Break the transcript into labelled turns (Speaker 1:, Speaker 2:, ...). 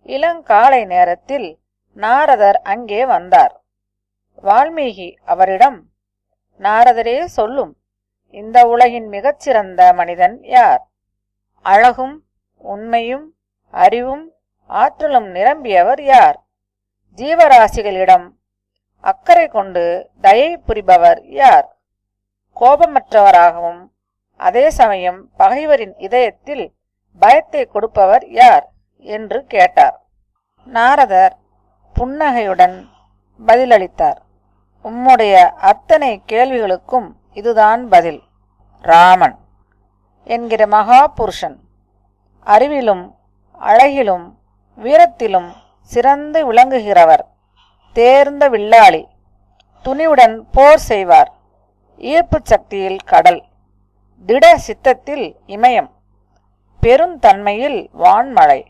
Speaker 1: இளங்காலை நேரத்தில் நாரதர் அங்கே வந்தார். வால்மீகி அவரிடம், நாரதரே சொல்லும், இந்த உலகின் மிகச்சிறந்த மனிதன் யார்? அழகும் உண்மையும் அறிவும் ஆற்றலும் நிரம்பியவர் யார்? ஜீவராசிகளிடம் அக்கறை கொண்டு தயை புரிபவர் யார்? கோபமற்றவராகவும் அதே சமயம் பகைவரின் இதயத்தில் பயத்தை கொடுப்பவர் யார் என்று கேட்டார். நாரதர் புன்னகையுடன் பதிலளித்தார், உம்முடைய அத்தனை கேள்விகளுக்கும் இதுதான் பதில். ராமன் என்கிற மகா புருஷன் அறிவிலும் அழகிலும் வீரத்திலும் சிறந்து விளங்குகிறவர். தேர்ந்த வில்லாளி, துணிவுடன் போர் செய்வார். ஈர்ப்பு சக்தியில் கடல், திட சித்தத்தில் இமயம், பெருந்தன்மையில் வான்மழை.